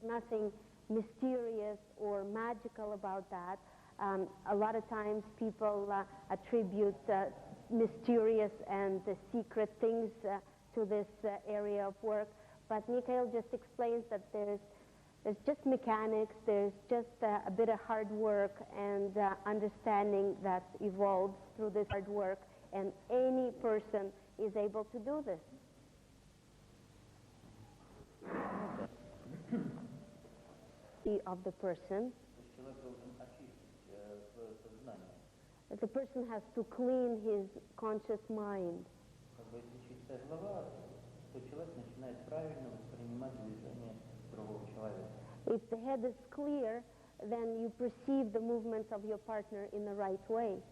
nothing mysterious or magical about that. A lot of times people attribute mysterious and secret things to this area of work, but Mikhail just explains that there's just mechanics, there's just a bit of hard work and understanding that evolves through this hard work, and any person is able to do this. Of the person, the person has to clean his conscious mind. If the head is clear, then you perceive the movements of your partner in the right way.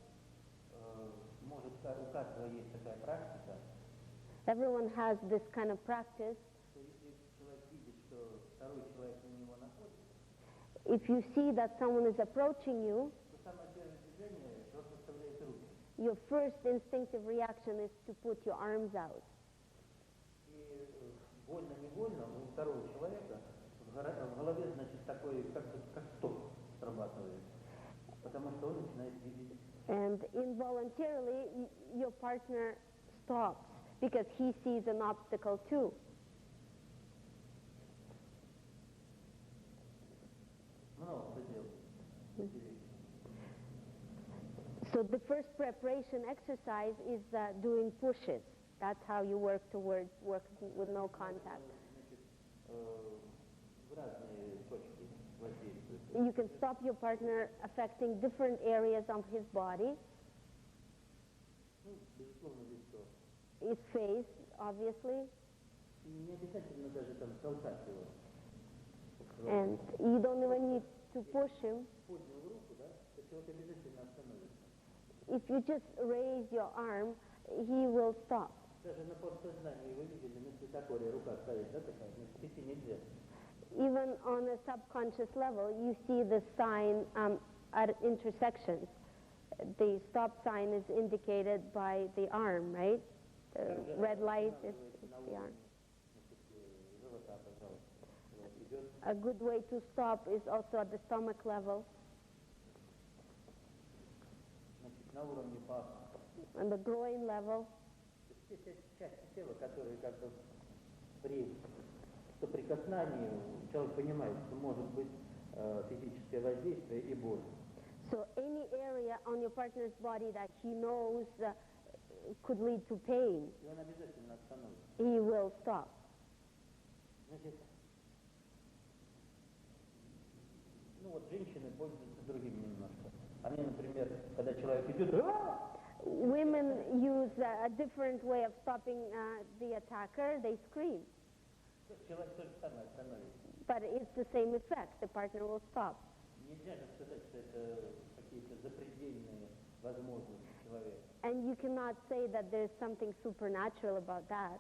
Everyone has this kind of practice. If you see that someone is approaching you, your first instinctive reaction is to put your arms out. And involuntarily, your partner stops because he sees an obstacle too. So the first preparation exercise is doing pushes. That's how you work towards working with no contact. You can stop your partner affecting different areas of his body. His face, obviously. And you don't even need to push him. If you just raise your arm, he will stop. Even on a subconscious level, you see the sign at intersections. The stop sign is indicated by the arm, right? The red light is the arm. A good way to stop is also at the stomach level. On the groin level. So any area on your partner's body that he knows could lead to pain, he will stop. Women use a different way of stopping the attacker. They scream. But it's the same effect. The partner will stop. And you cannot say that there's something supernatural about that.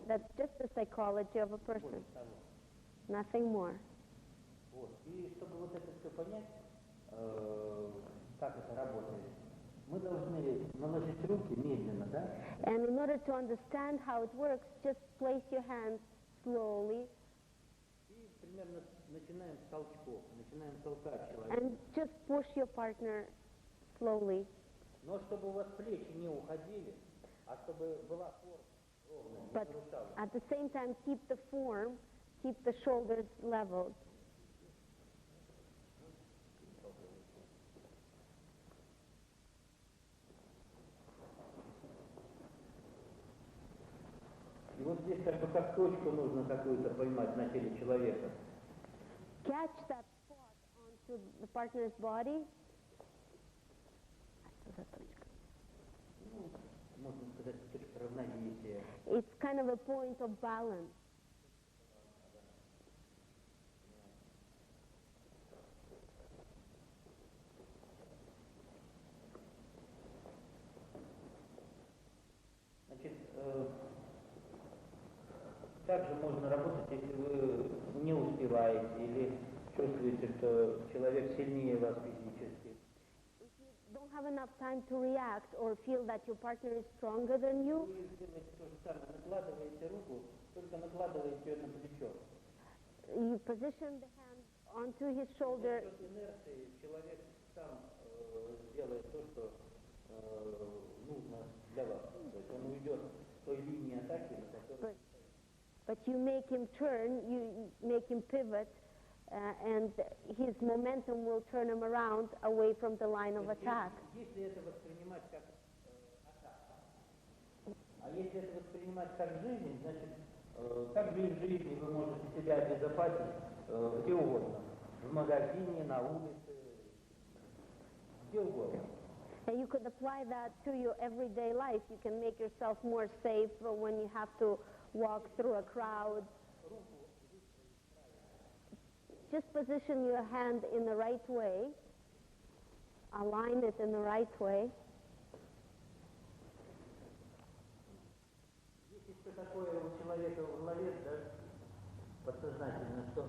That's just the psychology of a person. Nothing more. And in order to understand how it works, just place your hands slowly. And just push your partner slowly. But at the same time, keep the form, keep the shoulders leveled. И вот здесь как бы как точку нужно какую-то поймать на теле человека. Catch that spot onto the partner's body. Ну, можно сказать, точка равновесия. It's kind of a point of balance. Значит, также можно работать, если вы не успеваете или чувствуете, что человек сильнее вас физически. If you don't have enough time to react or feel that your partner is stronger than you, Вы делаете то же самое, накладываете руку, только накладываете ее на плечо. you position the hand onto his shoulder. За счет инерции человек сам сделает то, что нужно для вас. То есть он уйдет с той линии атаки, на которой... But you make him turn, you make him pivot, and his momentum will turn him around away from the line of attack. Если это воспринимать как атаку, а если это воспринимать как жизнь, значит, как же в жизни вы можете себя обезопасить где угодно, в магазине, на улице, где угодно. And you could apply that to your everyday life. You can make yourself more safe when you have to walk through a crowd. Just position your hand in the right way. Align it in the right way. Если что такое у человека в голове, да, подсознательно, что,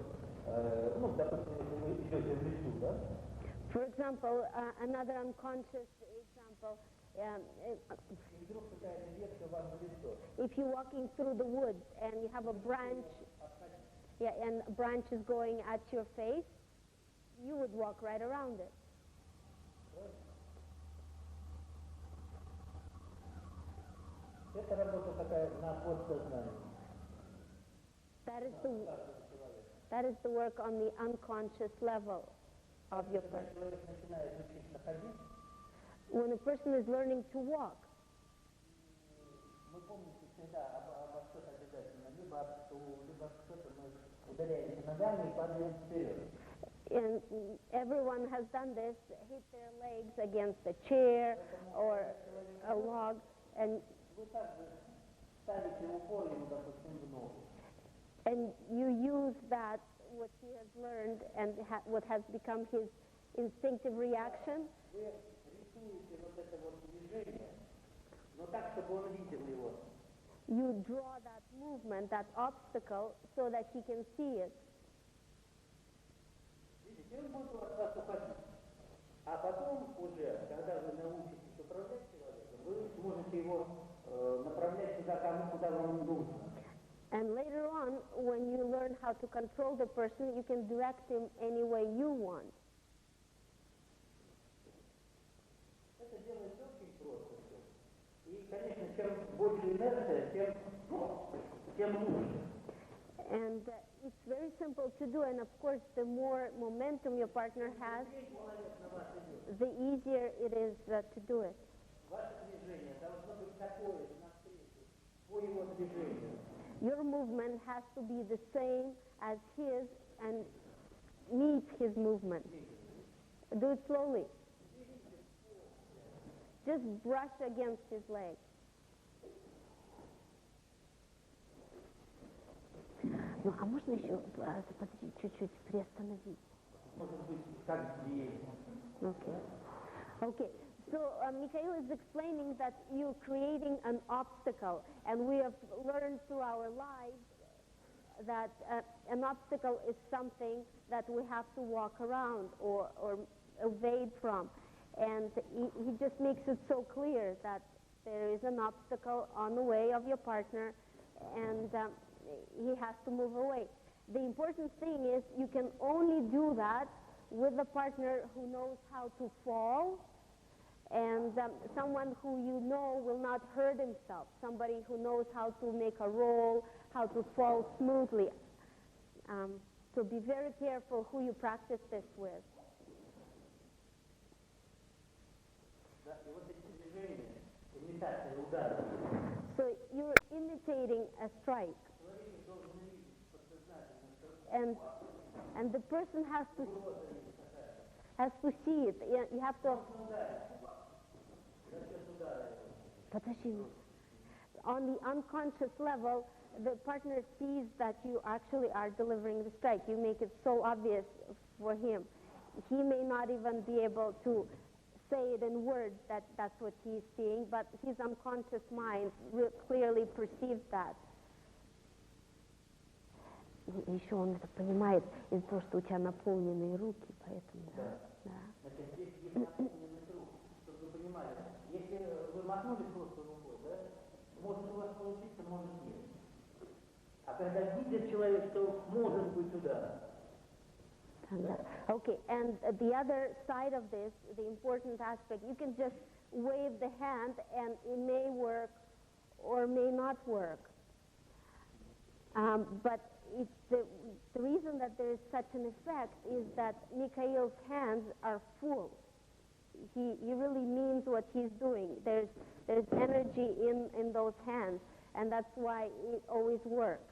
допустим, если вы идете в лесу, да? For example, another unconscious example, if you're walking through the woods and you have a branch, and a branch is going at your face, you would walk right around it. Это работа такая на подсознании. That is the work on the unconscious level of your person. When a person is learning to walk, and everyone has done this, hit their legs against a chair or a log, and you use that, what he has learned and what has become his instinctive reaction. You draw that movement, that obstacle, so that he can see it. А потом уже, когда вы научитесь управлять человеком, вы сможете его направлять туда, куда вам нужно. And later on, when you learn how to control the person, you can direct him any way you want. Это делается очень просто. И, конечно, чем больше инерция, тем лучше. And it's very simple to do, and of course, the more momentum your partner has, the easier it is to do it. Your movement has to be the same as his and meet his movement. Do it slowly. Just brush against his leg. Ну, а можно еще, подожди, чуть-чуть приостановить? Может быть, как здесь. Okay. So Mikhail is explaining that you're creating an obstacle, and we have learned through our lives that an obstacle is something that we have to walk around or evade from. And he just makes it so clear that there is an obstacle on the way of your partner, and he has to move away. The important thing is you can only do that with a partner who knows how to fall, and someone who you know will not hurt himself, somebody who knows how to make a roll, how to fall smoothly. So be very careful who you practice this with. So you're imitating a strike. And the person has to see it. You have to... On the unconscious level, the partner sees that you actually are delivering the strike. You make it so obvious for him. He may not even be able to say it in words that that's what he's seeing, but his unconscious mind clearly perceives that. Еще он это понимает из-за того, что у тебя наполненные руки, поэтому, да. Значит, здесь есть наполненность рук, чтобы вы понимали. Если вы махнули просто рукой, да, может у вас получиться, может нет. А когда видит человек, что может быть удар. Okay, and the other side of this, the important aspect, you can just wave the hand and it may work or may not work. But the reason that there is such an effect is that Mikhail's hands are full. He really means what he's doing. There's energy in those hands, and that's why it always works.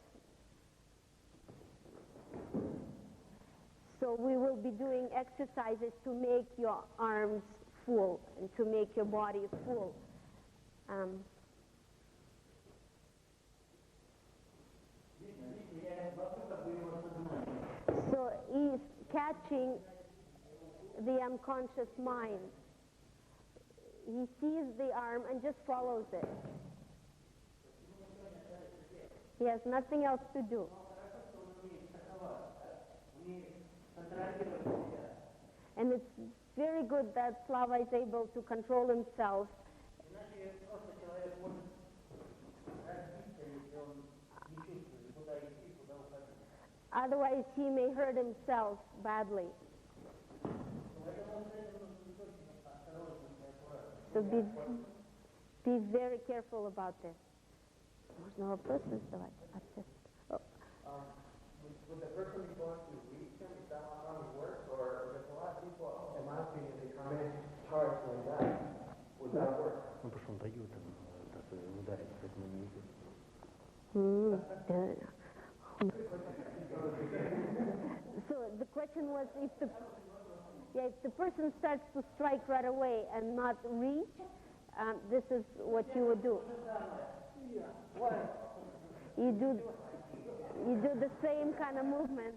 So we will be doing exercises to make your arms full and to make your body full. So he's catching the unconscious mind. He sees the arm and just follows it. He has nothing else to do. And it's very good that Slava is able to control himself. Otherwise, he may hurt himself badly. So be very careful about this. Можно вопросы задавать? Would the person be going to reach him if that arm works, or there's a lot of people, in my opinion, they come in charged like that. Would that work? Ну, потому что он дает им ударить, поэтому не идет. So the question was if the person starts to strike right away and not reach, this is what you would do. You do the same kind of movement.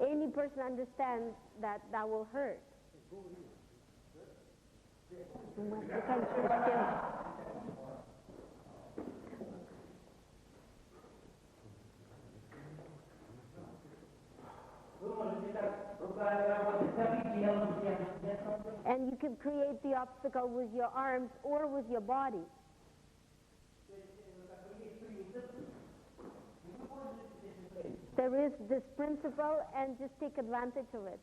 Any person understands that will hurt. And you can create the obstacle with your arms or with your body. There is this principle, and just take advantage of it.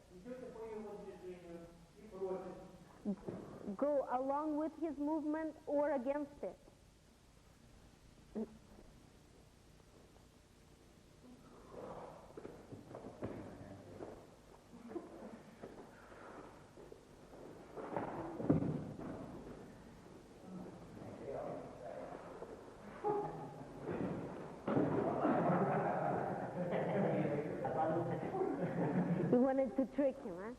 Go along with his movement or against it. You wanted to trick him, huh?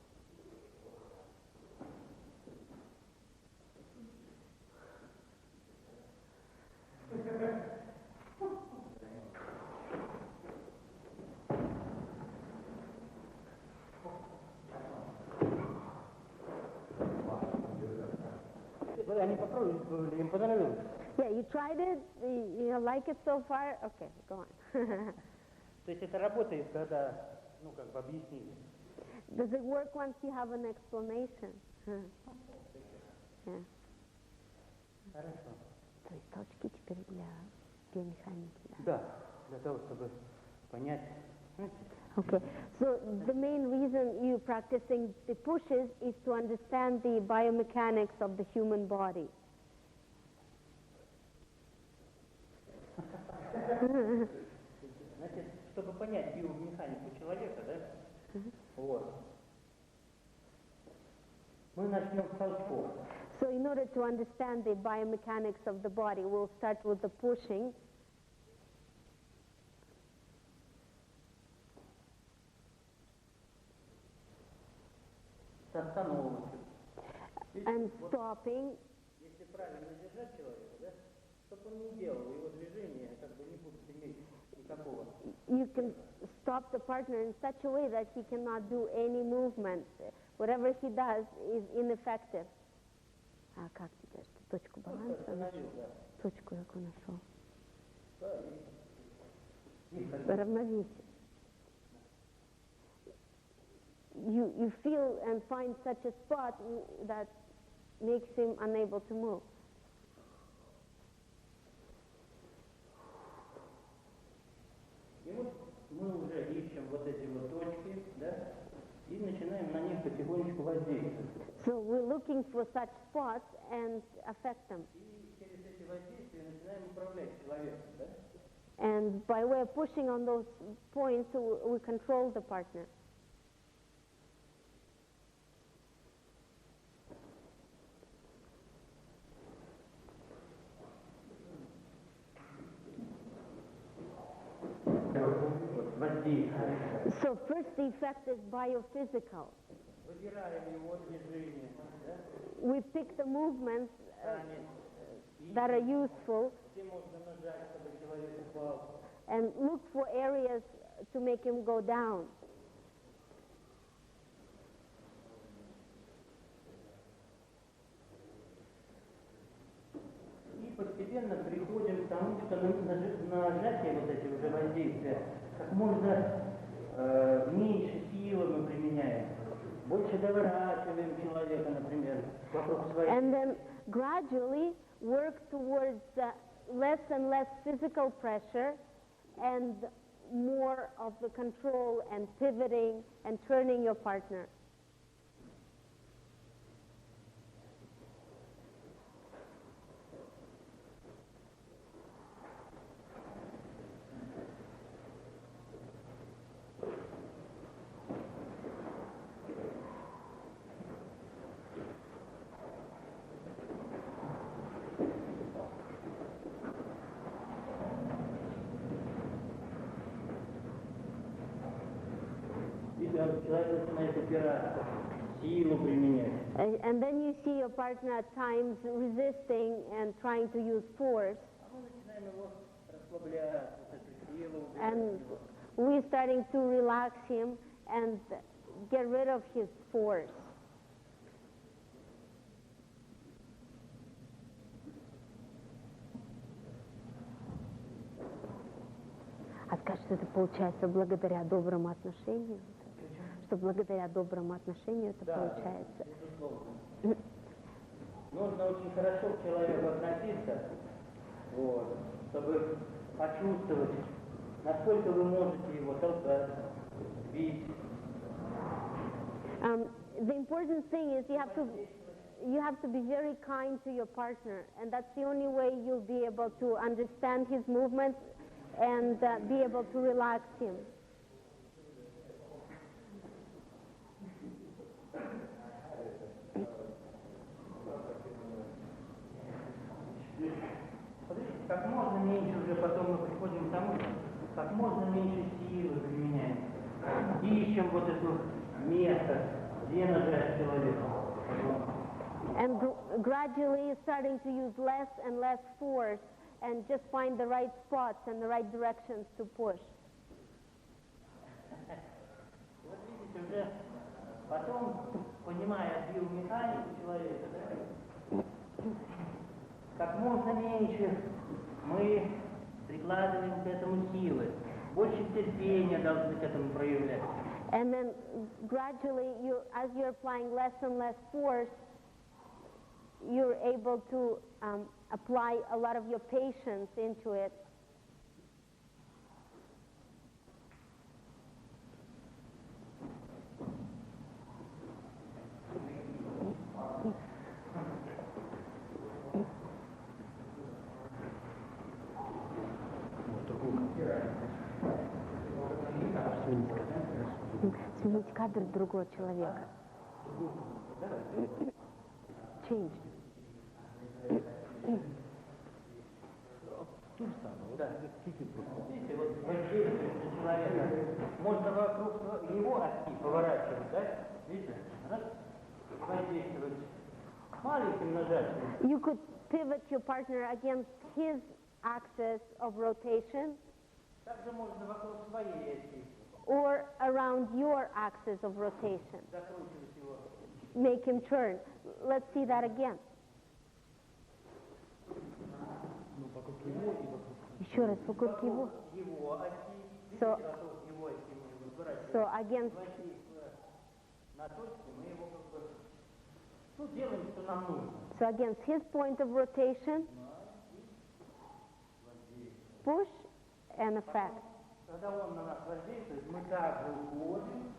Yeah, you tried it. You like it so far? Okay, go on. То есть это работает, когда, ну, как бы объяснили. Does it work once you have an explanation? Yeah. Хорошо. То есть толчки теперь для биомеханики, да? Да, для того, чтобы понять. Okay, so the main reason you practicing the pushes is to understand the biomechanics of the human body. Значит, чтобы понять биомеханику человека, да? Вот. Мы начнем с толчков. So in order to understand the biomechanics of the body, we'll start with the pushing. С остановкой. And stopping. Если правильно держать человека, да, чтобы он не делал, его движения как бы не будут иметь никакого. You can stop the partner in such a way that he cannot do any movement. Whatever he does is ineffective. А как теперь? Точку баланса нашел? Точку какую нашел? Равновесие. You feel and find such a spot that makes him unable to move. и начинаем на них потихонечку воздействовать. So we're looking for such spots and affect them. И через эти воздействия начинаем управлять человеком, да? And by way of pushing on those points, we control the partner. So first the effect is biophysical. We pick the movements that are useful and look for areas to make him go down. И постепенно приходим к тому, что нажатие вот эти уже воздействия как можно меньше силы мы применяем, больше доворачиваем человека, например, вокруг своей. And then gradually work towards less and less physical pressure and more of the control and pivoting and turning your partner. Человек начинает опираться, силу применять. And then you see your partner at times resisting and trying to use force. Мы начинаем его расслаблять, вот эту силу. And we're starting to relax him and get rid of his force. А скажешь, что это получается благодаря доброму отношению? Что благодаря доброму отношению это получается? Безусловно. Нужно очень хорошо к человеку относиться, вот, чтобы почувствовать, насколько вы можете его толкать, бить. The important thing is you have to be very kind to your partner, and that's the only way you'll be able to understand his movements and be able to relax him. Как можно меньше уже потом мы приходим к тому, как можно меньше силы применяем. Ищем вот это место, где нажать человека. And gradually starting to use less and less force and just find the right spots and the right directions to push. Вот видите, уже потом, понимая биомеханику человека, да, как можно меньше мы прикладываем к этому силы, больше терпения должны к этому проявлять. And then gradually, as you're applying less and less force, you're able to apply a lot of your patience into it. Сменить кадр другого человека. Change. Да. Видите, вот воздействие на человека. Можно вокруг его оси поворачивать, да? Видите? Раз, воздействовать маленьким нажатием. You could pivot your partner against his axis of rotation Также можно вокруг своей оси or around your axis of rotation. закручивать его. Make him turn. Let's see that again. Еще раз, вокруг его. Его оси, So, вокруг его оси мы выворачиваем. so against, Воздействуя на точку, мы его как бы, делаем, что нам нужно. so against his point of rotation, push and effect. когда он на нас воздействует, мы также уходим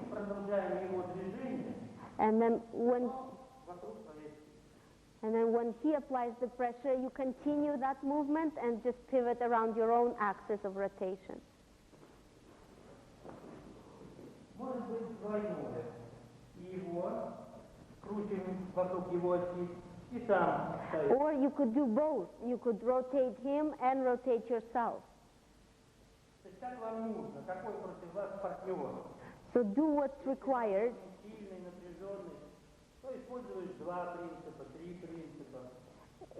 и продолжаем его движение, And then when но вокруг своей оси. And then when he applies the pressure, you continue that movement and just pivot around your own axis of rotation. Может быть двойное. И его крутим вокруг его оси, и сам стоит. Or you could do both. You could rotate him and rotate yourself. То есть как вам нужно, какой против вас партнер? So do what's required. Сильный, напряженный. То используешь 2 принципа, 3 принципа.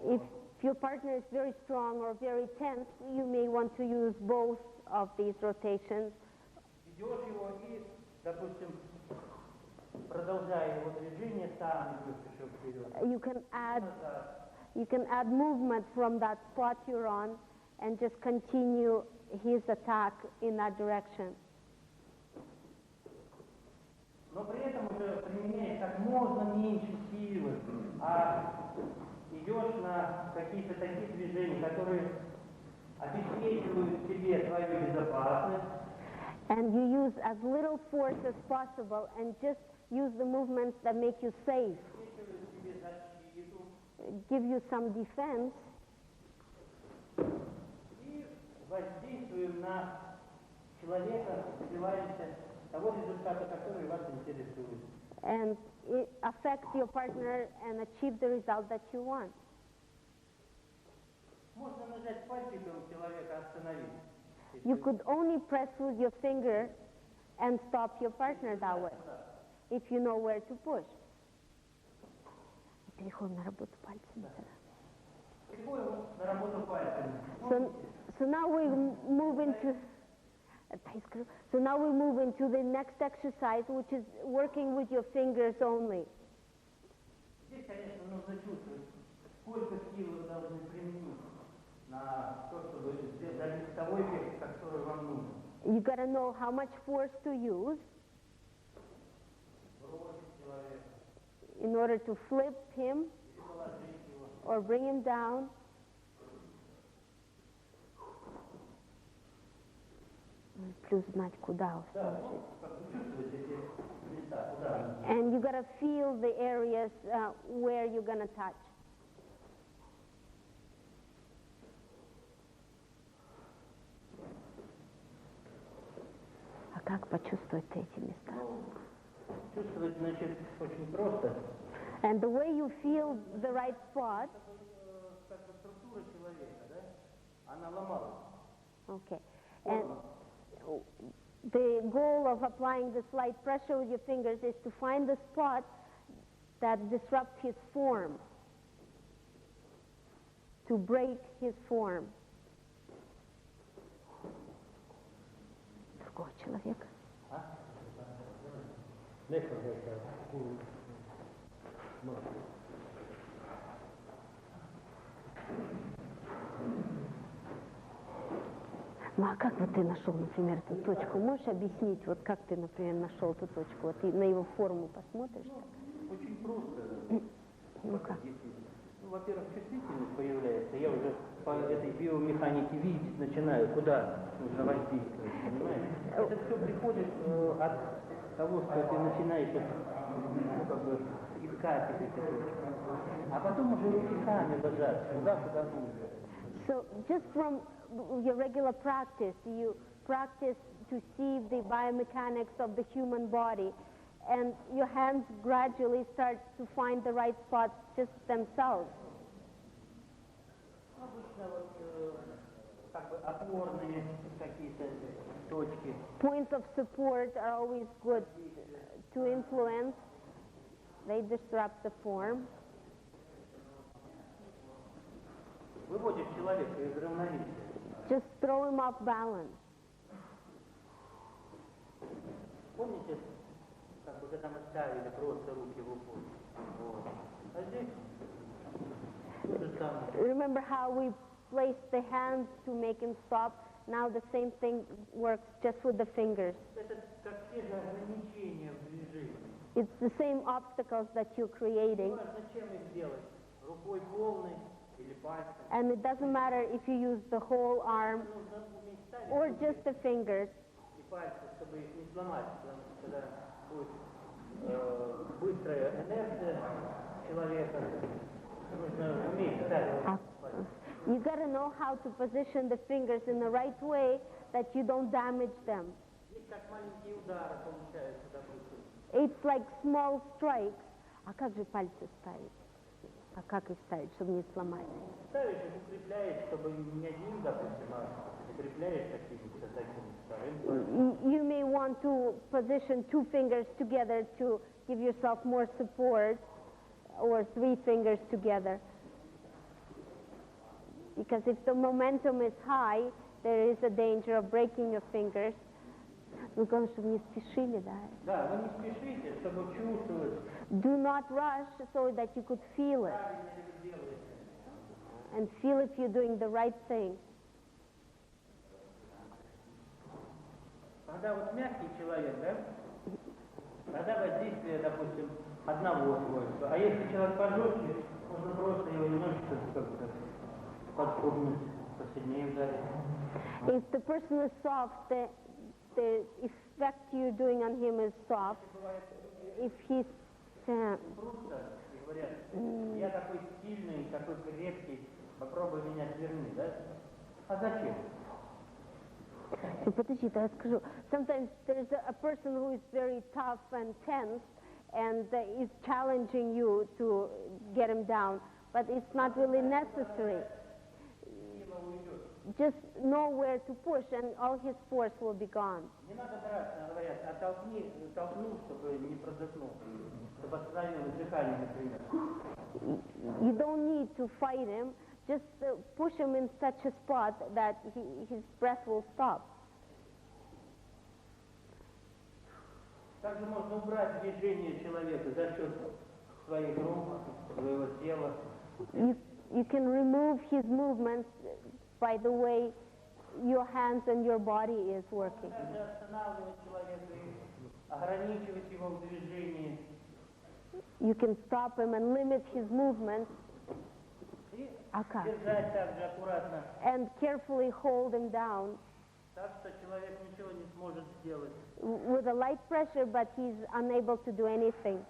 If your partner is very strong or very tense, you may want to use both of these rotations. Ведешь его и, допустим, продолжая его движение, сам идешь еще вперед. You can add movement from that spot you're on and just continue his attack in that direction. Но при этом уже применяешь как можно меньше силы, а идешь на какие-то такие движения, которые обеспечивают тебе твою безопасность. And you use as little force as possible and just use the movements that make you safe, Обеспечивают тебе защиту. give you some defense, И воздействуем на человека, добиваемся того результата, который вас интересует. and it affects your partner and achieve the result that you want. Можно нажать пальчиком человека остановить. You could only press with your finger and stop your partner that way, if you know where to push. Переходим на работу пальцами. Переходим на работу пальцами. So now we move into the next exercise, which is working with your fingers only. Здесь, конечно, нужно чувствовать, сколько сил вы должны применить на то, чтобы добиться того эффекта, который вам нужен. You got to know how much force to use Бросить человека in order to flip him или положить его. or bring him down. Плюс знать, куда Да, положить. ну, как бы чувствовать эти места, куда. And you got to feel the areas where you're going to touch. А как почувствовать эти места? Чувствовать, значит, очень просто. And the way you feel the right spot, Как бы структура человека, да, она ломалась. okay. And the goal of applying the slight pressure with your fingers is to find the spot that disrupts his form, to break his form. Другого человека. Ну а как вот ты нашел, например, эту точку? Можешь объяснить, вот как ты, например, нашел эту точку? Вот ты на его форму посмотришь? Очень просто. Ну как? Ну, во-первых, чувствительность появляется. Я уже по этой биомеханике видеть начинаю, куда нужно воздействовать, понимаешь? Это все приходит от того, что ты начинаешь ну, как бы искать эти точки. А потом уже руки сами ложатся, куда нужно. So just from your regular practice, you practice to see the biomechanics of the human body, and your hands gradually start to find the right spots just themselves. Обычно вот как бы опорные какие-то точки. Points of support are always good to influence. They disrupt the form. Выводишь человека из равновесия. Just throw him off balance. Помните, как бы когда мы ставили просто руки в упор? Вот. А здесь то же самое. Remember how we placed the hands to make him stop? Now the same thing works just with the fingers. Это как те же ограничения в движении. It's the same obstacles that you're creating. Неважно, чем их сделать. Рукой полной или пальцем. And it doesn't matter if you use the whole arm Нужно уметь or just the fingers. И пальцы, чтобы их не сломать, потому что когда будет быстрая инерция человека, нужно уметь ставить. You got to know how to position the fingers in the right way that you don't damage them. Здесь как маленькие удары получаются, допустим. It's like small strikes. А как же пальцы ставить? А как их ставить, чтобы не сломать? Ставишь их, укрепляешь, чтобы не один, допустим, а укрепляешь каким-то таким вторым. You may want to position two fingers together to give yourself more support, or three fingers together. Because if the momentum is high, there is a danger of breaking your fingers. Ну, главное, чтобы не спешили, да. Да, вы не спешите, чтобы чувствовать, Do not rush so that you could feel it. правильно ли вы делаете. And feel if you're doing the right thing. Когда вот мягкий человек, да, тогда воздействие, допустим, одного свойства. А если человек пожестче, можно просто его немножечко как-то подпрыгнуть, посильнее ударить. If the person is soft, the effect you're doing on him is soft. If he's Просто и говорят, я такой сильный, такой крепкий, попробуй меня сверни, да? А зачем? Подожди, я скажу. Sometimes there's a person who is very tough and tense and is challenging you to get him down, but it's not really necessary. Сила уйдет. Just know where to push and all his force will be gone. Не надо драться, говорят, а толкни, чтобы не продохнул, чтобы остановилось дыхание, например. You don't need to fight him. Just push him in such a spot that his breath will stop. Также можно убрать движение человека за счет своих рук, своего тела. You can remove his movements by the way your hands and your body is working. Также останавливать человека и ограничивать его в движении. You can stop him and limit his movements И Aka. держать также аккуратно, and carefully hold him down так что человек ничего не сможет сделать. with a light pressure, but he's unable to do anything.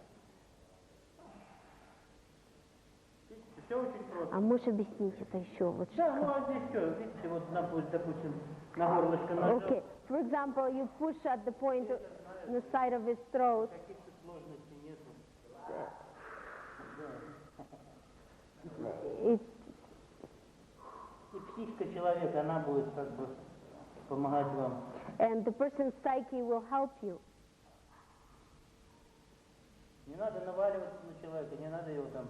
Видите, все очень просто. А можешь объяснить это еще? Вот Да, ну а здесь что, видите, вот, допустим, на горлышко нажал. Okay. For example, you push at the point on the side of his throat. Каких-то сложностей нету. It, И психика человека, она будет как бы помогать вам. and the person's psyche will help you. Не надо наваливаться на человека, не надо его там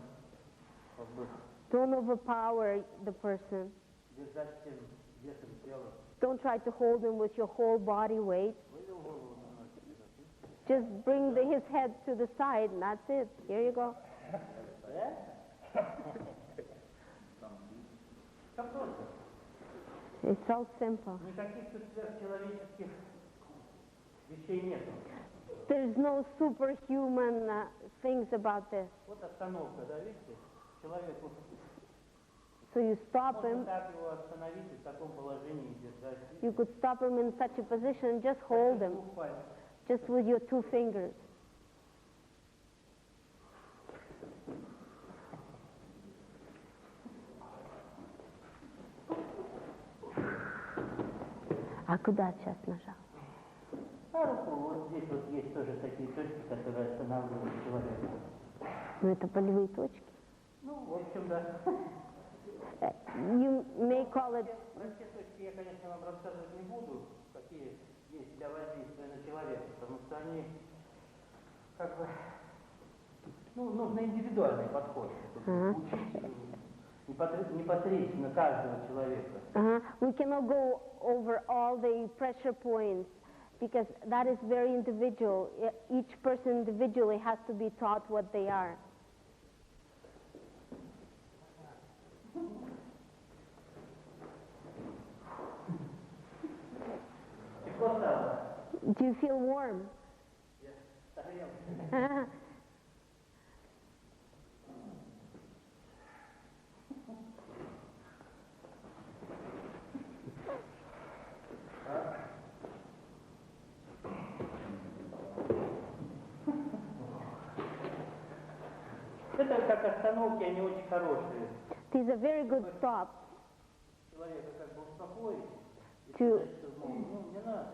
как бы Don't overpower the person. держать всем весом тела. Don't try to hold him with your whole body weight. Вывел голову немножко вперед. Just bring his head to the side, and that's it. Here you go. Все просто. It's all simple. Никаких тут сверхчеловеческих вещей нет. There's no superhuman things about this. Вот остановка, да, видите? Человек вот, So you stop можно him. так его остановить и в таком положении держать. You could stop him in such a position, just hold him, Двух пальцев. just with your two fingers. А куда сейчас нажал? А руку вот здесь вот есть тоже такие точки, которые останавливают человека. Ну, это болевые точки. Ну, в общем, да. You may call it, Про все точки я, конечно, вам рассказывать не буду, какие есть для воздействия на человека, потому что они как бы, ну, нужно индивидуальный подход, чтобы учить непосредственно каждого человека. we cannot go over all the pressure points because that is very individual. Each person individually has to be taught what they are. Тепло стало? Do you feel warm? Согрел. как остановки, они очень хорошие. These are very good stops Человека как бы успокоить и To- сказать, что, мол, ну, не надо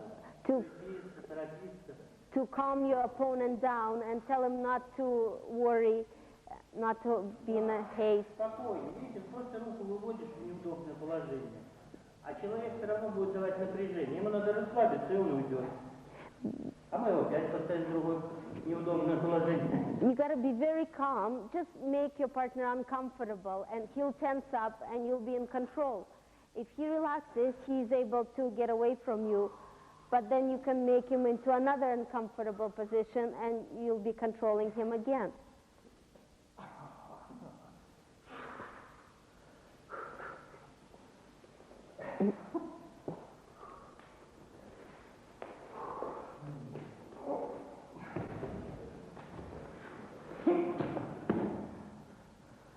to- суетиться, торопиться. to calm your opponent down and tell him not to worry, not to be in a haste. Спокойно, видите, просто руку выводишь в неудобное положение. А человек все равно будет давать напряжение. Ему надо расслабиться, и он уйдет. А мы его опять поставим в другое неудобное положение. You got to be very calm. Just make your partner uncomfortable, and he'll tense up, and you'll be in control. If he relaxes, he's able to get away from you, but then you can make him into another uncomfortable position, and you'll be controlling him again.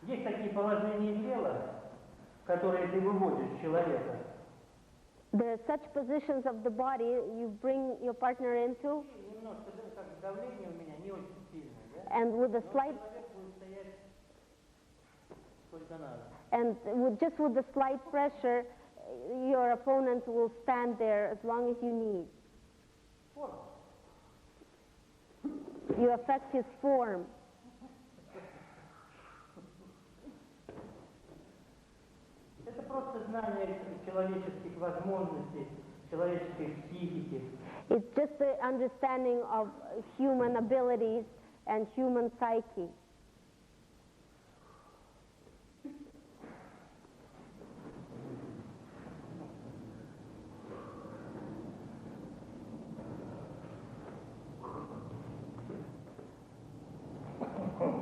Есть такие положения тела, которые ты выводишь человека. There are such positions of the body you bring your partner into, И немножко, да, как давление у меня не очень сильное, да? and with a Но slight человек будет стоять сколько надо. and just with the slight pressure, your opponent will stand there as long as you need. Форма. You affect his form. Это просто знание человеческих возможностей, человеческой психики. It's just the understanding of human abilities and human psyche.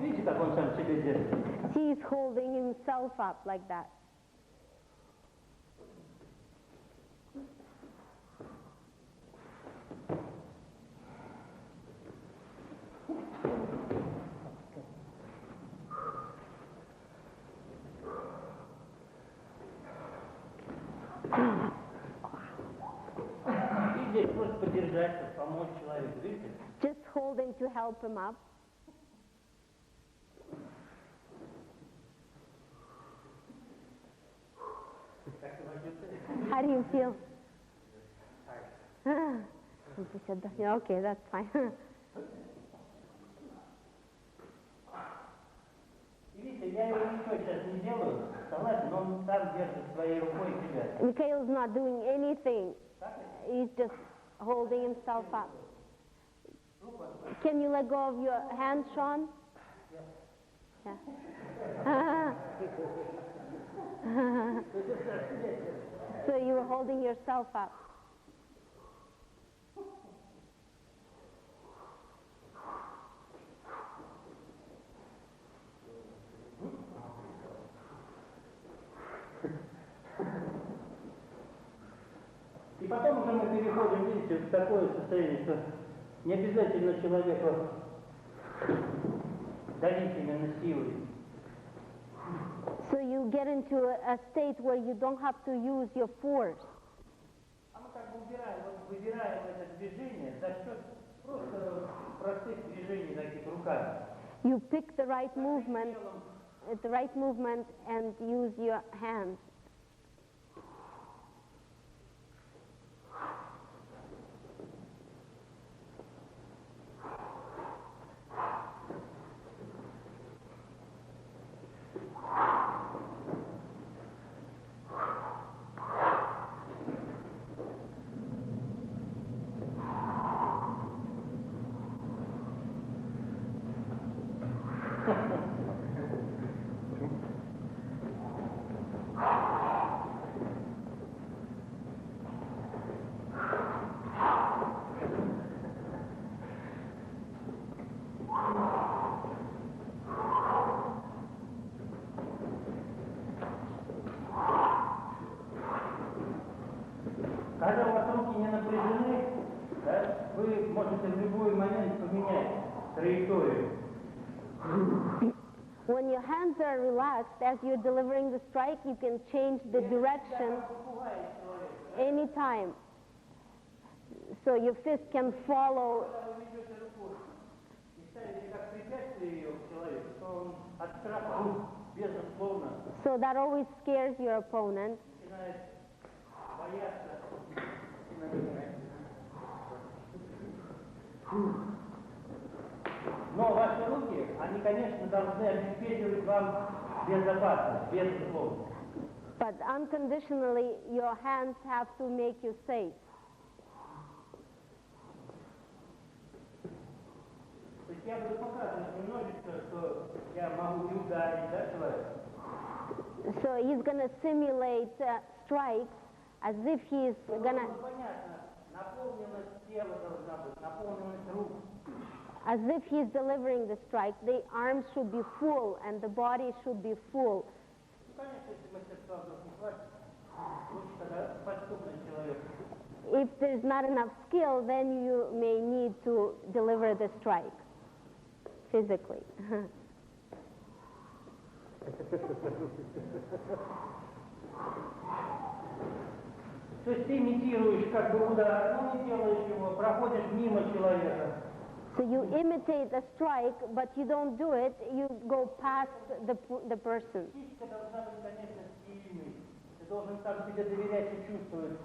Видите, как он сам себя держит? He's holding himself up like that. И здесь просто поддержать, помочь человеку, видите? Just holding to help him up. Как вы чувствуете? How do you feel? Yeah, okay, that's fine. И видите, я его ничего сейчас не делаю, согласен, но он сам держит своей рукой себя. Mikhail's not doing anything. Так? He's just holding himself up. Can you let go of your hand, Sean? Yeah. So you were holding yourself up. И потом уже мы переходим, видите, в такое состояние, что не обязательно человеку давить именно силой. So you get into a state where you don't have to use your force. А мы как бы выбираем это движение за счет просто простых движений таких руками. You pick the right movement and use your hands. Когда у вас руки не напряжены, да, вы можете в любой момент поменять траекторию. When your hands are relaxed, as you're delivering the strike, you can change the direction anytime. So your fist can follow. Когда вы ведете рукой и ставили как препятствие ее к человеку, то он от страха безусловно So that always scares your opponent. начинает бояться. Но ваши руки, они, конечно, должны обеспечивать вам безопасность, безусловно. But unconditionally, your hands have to make you safe. То есть я буду показывать немножечко, что я могу и ударить, да, человека. So he's going to simulate strikes as if he's going to, Понятно, наполненность тела должна быть, наполненность рук. as if he's delivering the strike. The arms should be full and the body should be full. Ну, конечно, если мастерства вдруг не хватит, лучше тогда подступный человек. If there's not enough skill, then you may need to deliver the strike physically. То есть ты имитируешь как бы удар, но не делаешь его, проходишь мимо человека. So you imitate a strike, but you don't do it. You go past the person. Психика должна быть, конечно, сильной. Ты должен сам себе доверять и чувствовать.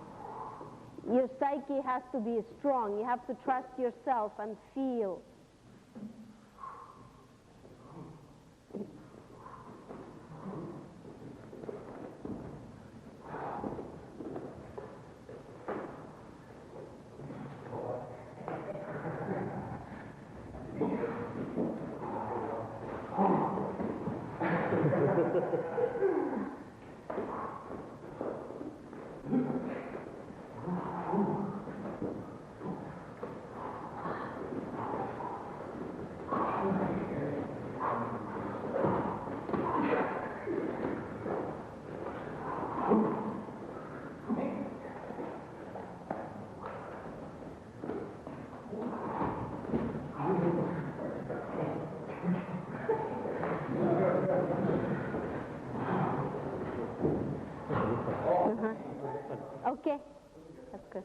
Your psyche has to be strong. You have to trust yourself and feel. Okay, that's good.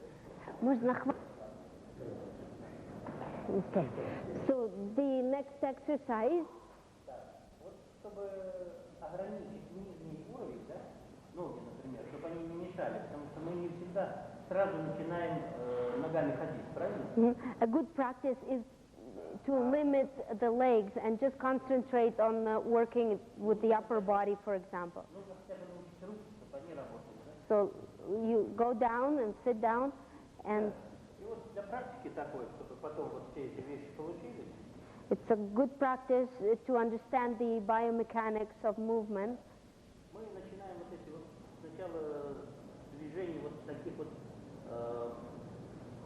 Okay. So the next exercise. Вот чтобы ограничить нижний уровень, да, ноги, например, чтобы они не мешали, потому что мы не всегда сразу начинаем ногами ходить, правильно? A good practice is to limit the legs and just concentrate on working with the upper body, for example. Нужно хотя бы научить руки, чтобы они работали, да? So you go down and sit down and И вот для практики такой, чтобы потом вот все эти вещи получились, it's a good practice to understand the biomechanics of movement. мы начинаем вот эти вот сначала движения вот таких вот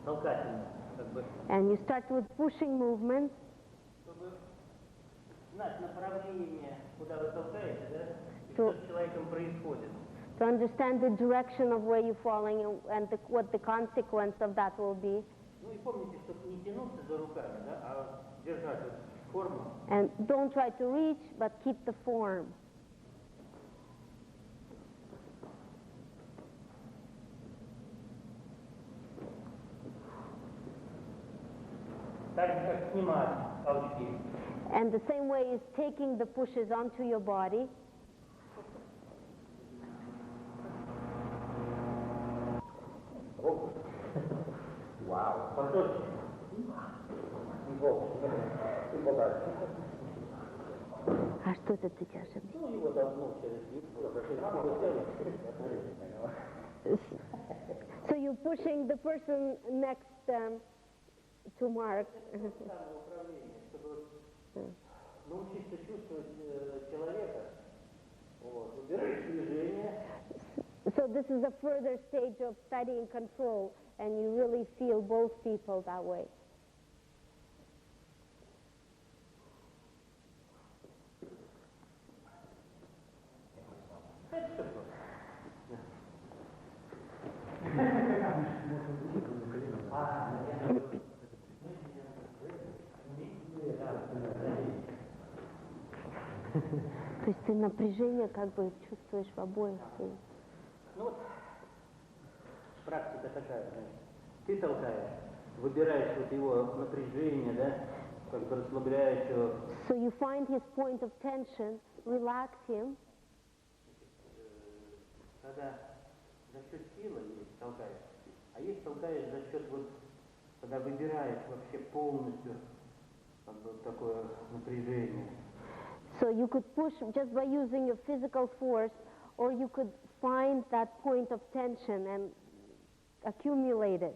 толкательных, как бы, And you start with pushing movements чтобы знать направление, куда вы толкаете, да, и То- что с человеком происходит. to understand the direction of where you're falling and what the consequence of that will be. Ну и помните, чтобы не тянуться за руками, да, а держать вот форму. And don't try to reach, but keep the form. Так же, как снимать толчки. And the same way is taking the pushes onto your body. Wow. Поточки. А что это ты тяжелый? Ну, его должно через So you're pushing the person next to Mark. самоуправление, чтобы научиться чувствовать человека. Вот. Выбираешь движение. So this is a further stage of studying control, and you really feel both people that way. То есть ты напряжение как бы чувствуешь в обоих. Ну вот, практика такая, знаешь. Ты толкаешь, выбираешь вот его напряжение, да, как бы расслабляющего. So you find his point of tension, relax him. Когда за счет силы есть толкаешь, а есть толкаешь за счет вот, когда выбираешь вообще полностью как бы такое напряжение. So you could push just by using your physical force, or you could find that point of tension and accumulate it.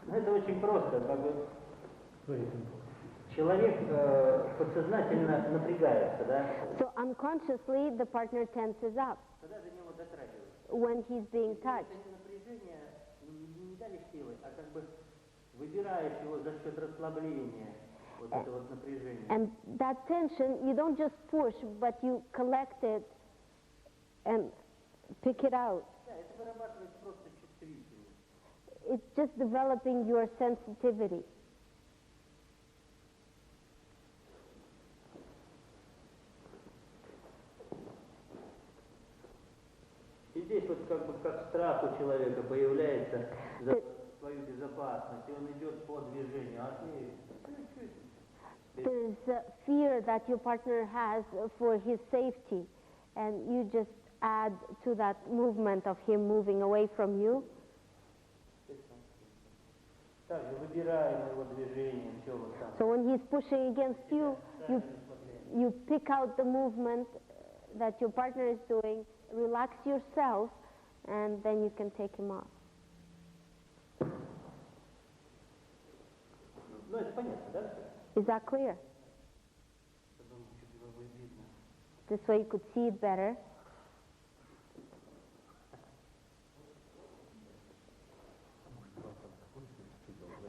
Ну, это очень просто, как бы человек подсознательно напрягается, да? So unconsciously, the partner tenses up Когда до него дотрагивается. when he's being touched. Это напряжение не дали силы, а как бы выбираешь его за счет расслабления, вот это вот напряжение. And that tension, you don't just push, but you collect it and pick it out. Да, это вырабатывает просто чувствительность. It's just developing your sensitivity. И здесь вот как бы как страх у человека появляется за свою безопасность, и он идет по движению, а ты чуть-чуть. There's a fear that your partner has for his safety, and you just add to that movement of him moving away from you. Также выбираем его движение, все вот там. So when he's pushing against you, you pick out the movement that your partner is doing, relax yourself, and then you can take him off. Ну, это понятно, да? Is that clear? Я думаю, чуть его будет видно. This way you could see it better.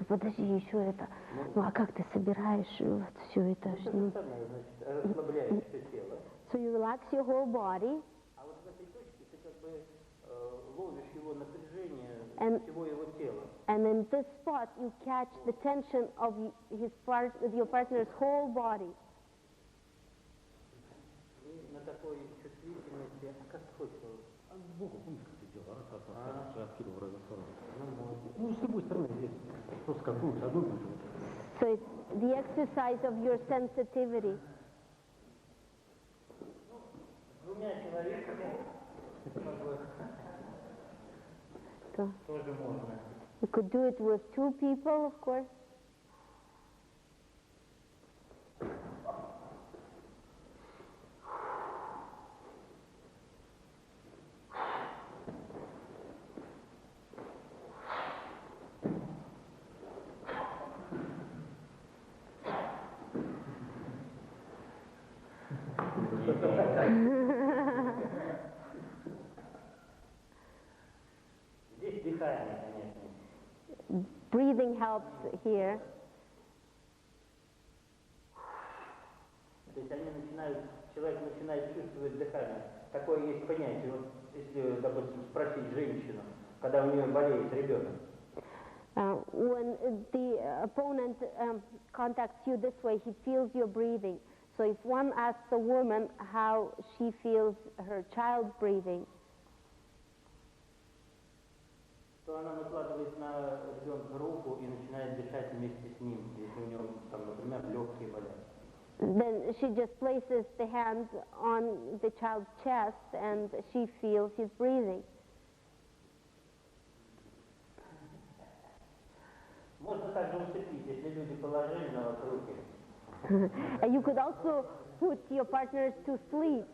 Подожди, еще это. Ну а как ты собираешь вот все это? Это самое, значит, расслабляешь все тело. So you relax your whole body, А вот в этой точке ты как бы ловишь его напряжение And- всего его тела. and in this spot you catch the tension of your partner's whole body. И на такой чувствительности, а как ты хочешь его? Сбоку, помнишь, как ты делал, откидывал в разные стороны. Ну, Ну, с любой стороны здесь. Просто как лучше, одну лучше. So it's the exercise of your sensitivity. С двумя человеками как бы So тоже можно. you could do it with two people, of course. Здесь дыхание, конечно. Breathing helps here. То есть они начинают, человек начинает чувствовать дыхание. Такое есть понятие. Вот если, допустим, спросить женщину, когда у нее болеет ребенок, When the opponent contacts you this way, he feels your breathing. So if one asks a woman how she feels her child breathing, то она накладывает на ребенка руку и начинает дышать вместе с ним, если у него, там, например, легкие болят. then she just places the hands on the child's chest and she feels his breathing. Можно также усыпить, если люди положили на вас руки. And you could also put your partners to sleep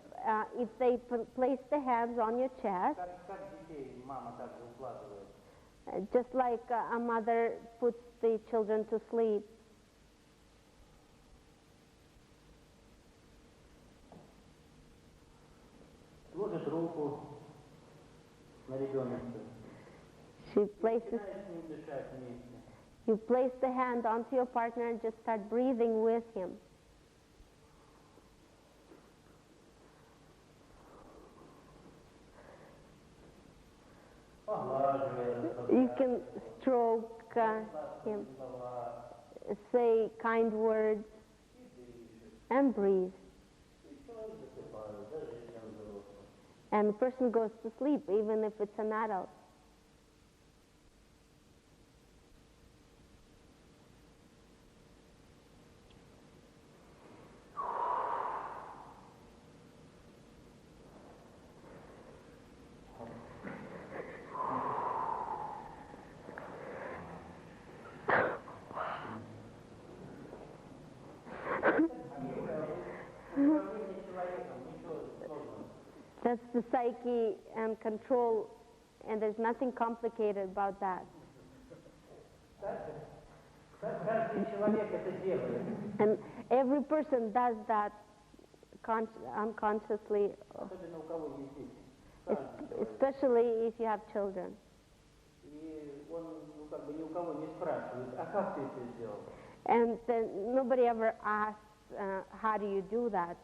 if they place the hands on your chest, Как детей мама также укладывает. just like a mother puts the children to sleep. Ложит руку на ребенка. She places, Начинает с ним дышать вместе. you place the hand onto your partner and just start breathing with him. You can stroke him, say kind words, and breathe. And the person goes to sleep, even if it's an adult. That's the psyche and control, and there's nothing complicated about that. Каждый человек это делает. And every person does that unconsciously, Особенно у кого есть дети. especially if you have children. И он как бы ни у кого не спрашивает, а как ты это сделал? And nobody ever asks, how do you do that?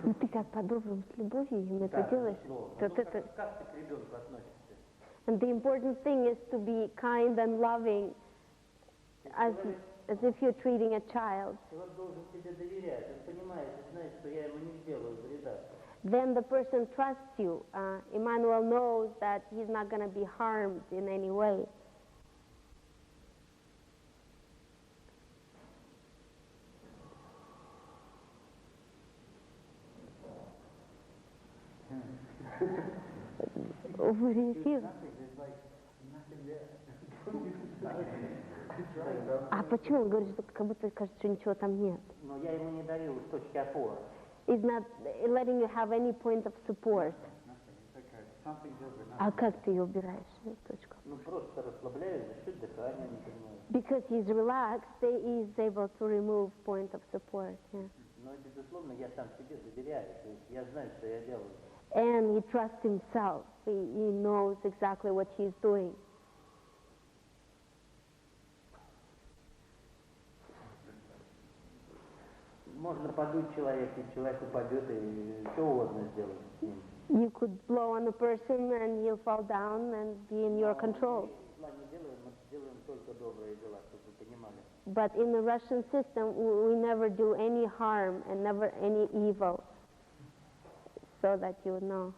Ну ты как по-доброму с любовью им это делаешь. Как ты к ребенку относишься? And the important thing is to be kind and loving as if you're treating a child. Человек должен тебе доверять, он понимает и знает, что я ему не сделаю вреда. Then the person trusts you. Emmanuel knows that he's not going to be harmed in any way. What do you feel? А почему он говорит, что как будто кажется, что ничего там нет? Но я ему не даю точки опоры. He's not letting you have any point of support. А как ты ее убираешь, эту точку? Ну просто расслабляюсь за счет дыхания, например. Because he's relaxed, he is able to remove point of support. Yeah. Но безусловно я сам себе доверяю, то есть я знаю, что я делаю. And he trusts himself. He knows exactly what he's doing. Можно подуть человека, и человек упадет, и что угодно сделать с ним. You could blow on a person and he'll fall down and be in your control. Мы делаем только добрые дела, чтобы вы понимали. But in the Russian system, we never do any harm and never any evil, so that you would know.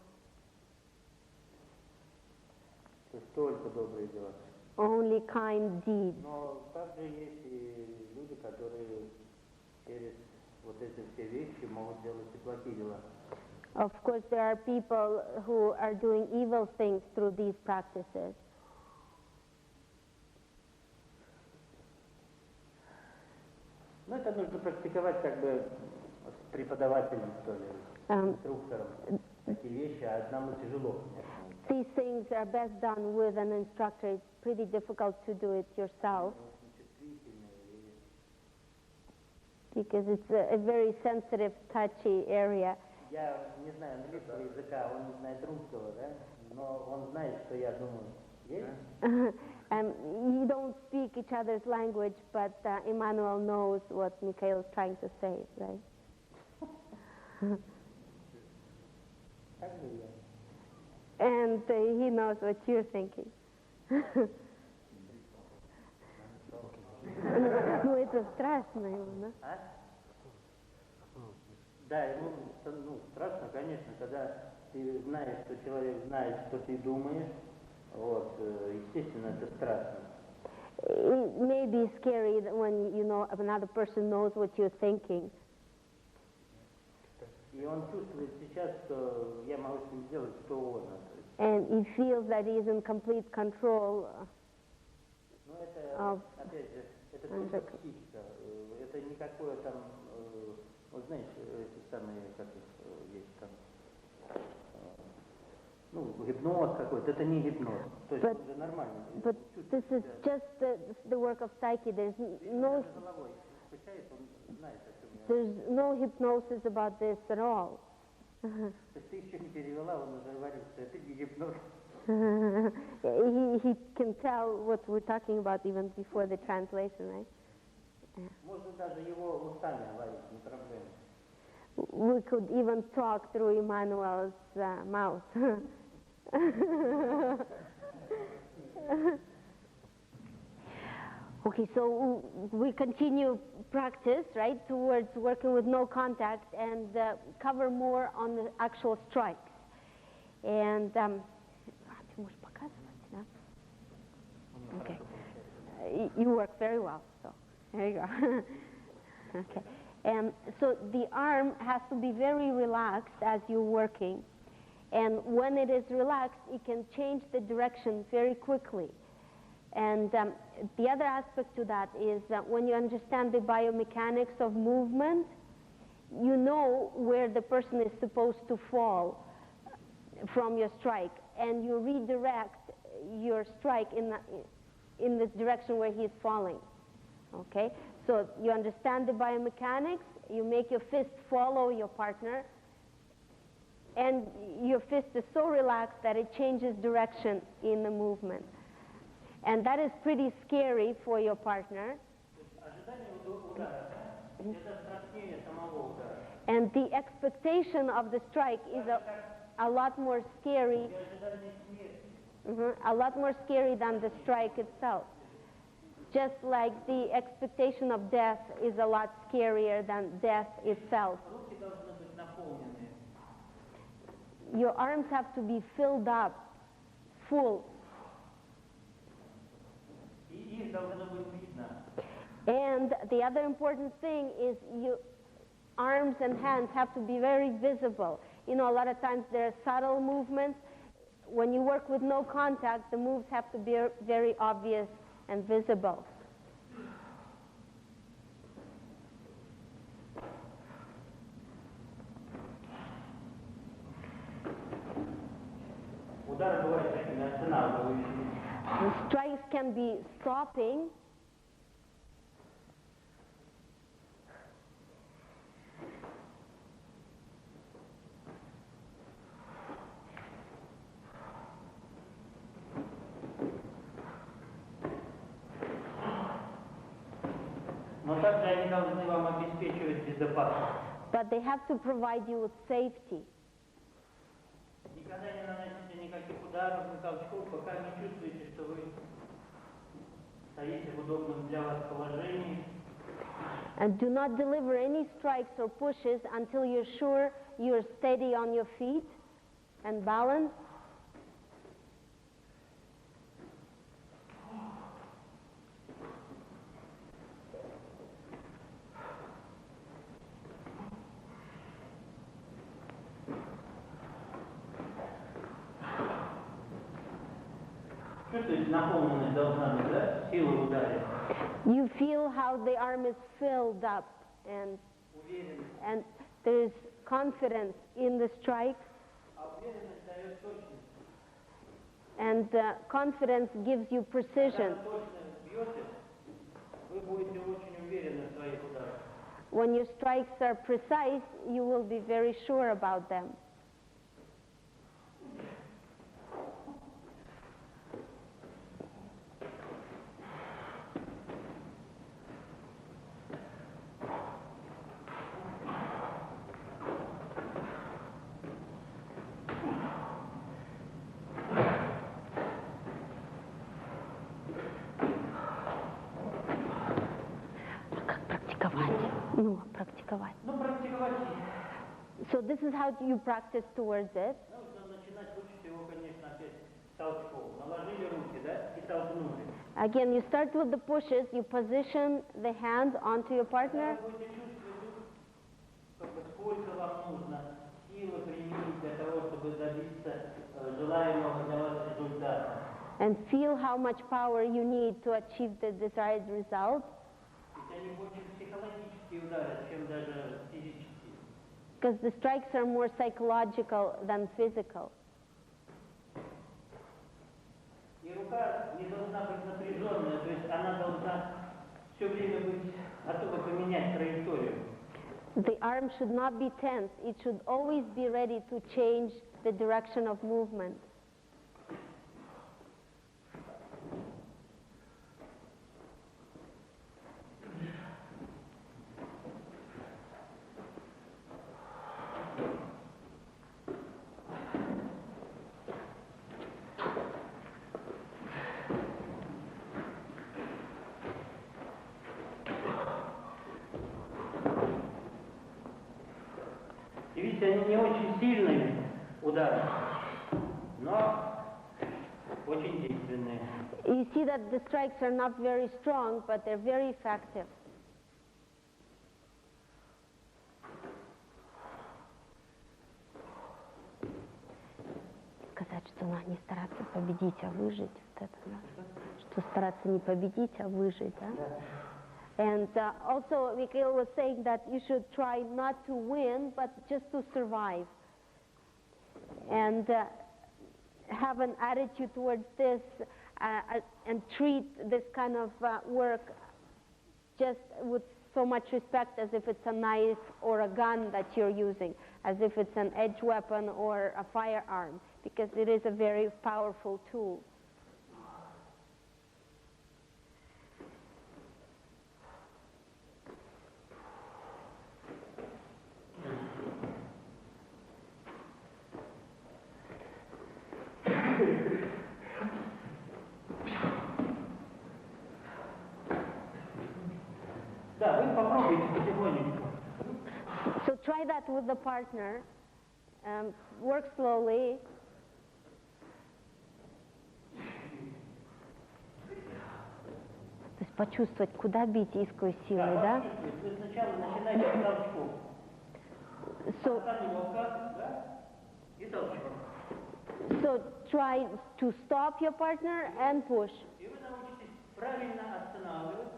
То есть только добрые дела. Only kind deeds. Но также есть и люди, которые через вот эти все вещи могут делать и плохие дела. Of course, there are people who are doing evil things through these practices. Но это нужно практиковать как бы с преподавателем, что ли, инструктором. Такие вещи, а одному тяжело. These things are best done with an instructor. It's pretty difficult to do it yourself because it's a very sensitive, touchy area. Я не знаю английского языка, он не знает русского, да? Но он знает, что я думаю. Есть? And you don't speak each other's language, but Emmanuel knows what Mikhail is trying to say, right? Так же я. And he knows what you're thinking. Ну, это страшно ему, да? А? Да, ему страшно, конечно, когда ты знаешь, что человек знает, что ты думаешь. Вот, естественно, это страшно. It may be scary when you know another person knows what you're thinking. И он чувствует сейчас, что я могу с ним сделать что угодно. And he feels that he is in complete control of опять же, это только психика. Это никакое там, вот знаешь, эти самые, как их есть там, ну, гипноз какой-то, это не гипноз. То есть уже нормально. But this is just the work of psyche. There's no hypnosis about this at all. То есть ты еще не перевела, он уже говорит, что это не гипноз. He can tell what we're talking about even before the translation, right? Можно даже его устами говорить, не проблема. We could even talk through Emmanuel's mouth. Okay, so we continue practice, right, towards working with no contact and cover more on the actual strikes. And okay, you work very well, so there you go. Okay, and so the arm has to be very relaxed as you're working, and when it is relaxed, it can change the direction very quickly. And the other aspect to that is that when you understand the biomechanics of movement, you know where the person is supposed to fall from your strike, and you redirect your strike in the direction where he is falling. Okay? So you understand the biomechanics, you make your fist follow your partner, and your fist is so relaxed that it changes direction in the movement. And that is pretty scary for your partner. And the expectation of the strike is a lot more scary. A lot more scary than the strike itself. Just like the expectation of death is a lot scarier than death itself. Your arms have to be filled up, full. And the other important thing is your arms and hands have to be very visible. You know, a lot of times there are subtle movements. When you work with no contact, the moves have to be very obvious and visible. The strikes can be stopping. But they have to provide you with safety. And do not deliver any strikes or pushes until you're sure you're steady on your feet and balanced. You feel how the arm is filled up, and there is confidence in the strike, and confidence gives you precision. When your strikes are precise, you will be very sure about them. So this is how you practice towards it. Again, you start with the pushes, you position the hand onto your partner. and feel how much power you need to achieve the desired result. Ведь они больше психологические удары, чем даже физические. Because the strikes are more psychological than physical. И рука не должна быть напряженная, то есть она должна все время быть готова поменять траекторию. The arm should not be tense. It should always be ready to change the direction of movement. И видите, они не очень сильные удары, но очень действенные. You see that the strikes are not very strong, but they're very effective. Сказать, что не стараться победить, а выжить. Вот это, да? Что стараться не победить, а выжить, да? And also, Mikhail was saying that you should try not to win, but just to survive. And have an attitude towards this and treat this kind of work just with so much respect as if it's a knife or a gun that you're using, as if it's an edge weapon or a firearm, because it is a very powerful tool. Да, вы попробуйте потихонечку. So try that with the partner. Work slowly. То есть почувствовать, куда бить и с какой силой, да? Вы сначала начинаете с толчков. So, Остановка, да? И толчок. so try to stop your partner and push. И вы научитесь правильно останавливать,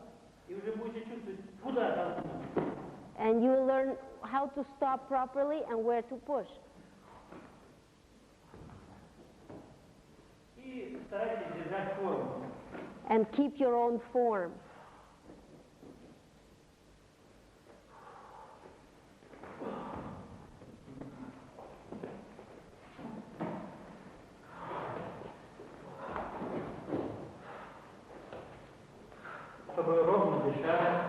и уже будете чувствовать, куда толкнуть. And you will learn how to stop properly and where to push. И старайтесь держать форму. And keep your own form. Чтобы ровно дышать.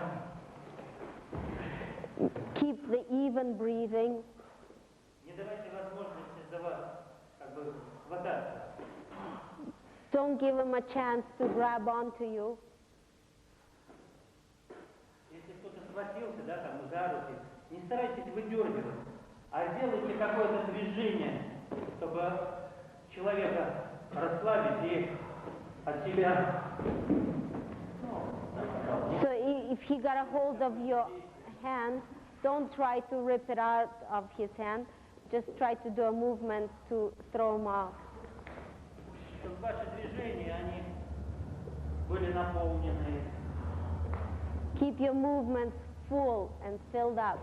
Keep the even breathing. Не давайте возможности за вас как бы хвататься. Don't give him a chance to grab onto you. Если кто-то схватился, да, там за руки, не старайтесь выдергивать, а сделайте какое-то движение, чтобы человека расслабить и от себя. So if he got a hold of your hand, don't try to rip it out of his hand. Just try to do a movement to throw him off. Чтобы ваши движения, они были наполнены. Keep your movements full and filled up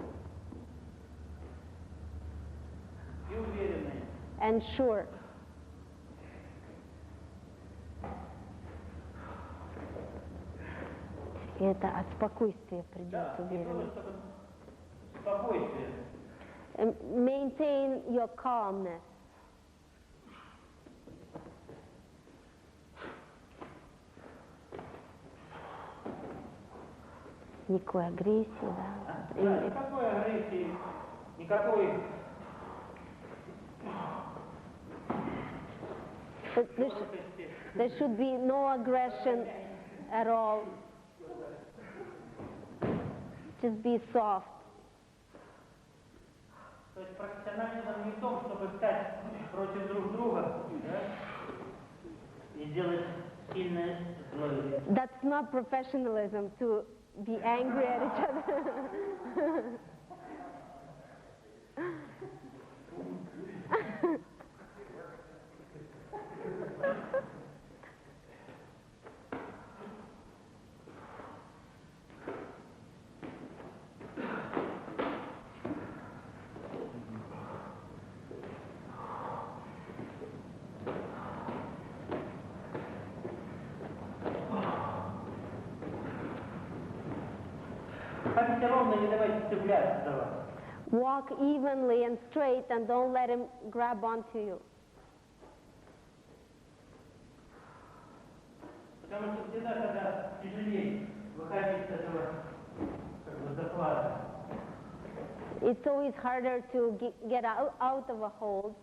И уверенные. and sure. И это от спокойствия придет Да, и тоже, уверенность. чтобы спокойствие. And maintain your calmness. Никакой агрессии, да. Да, никакой агрессии, никакой... There should be no aggression at all. Just be soft. То есть профессионализм не в том, чтобы стать против друг друга, да, и сделать сильное злое. That's not professionalism, to be angry at each other. ходите ровно, не давайте цепляться за вас. Walk evenly and straight and don't let him grab onto you. Потому что всегда, когда тяжелее выходить с этого как бы захвата. It's always harder to get out of a hold.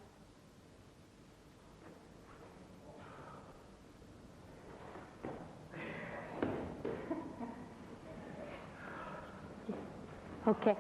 Okay.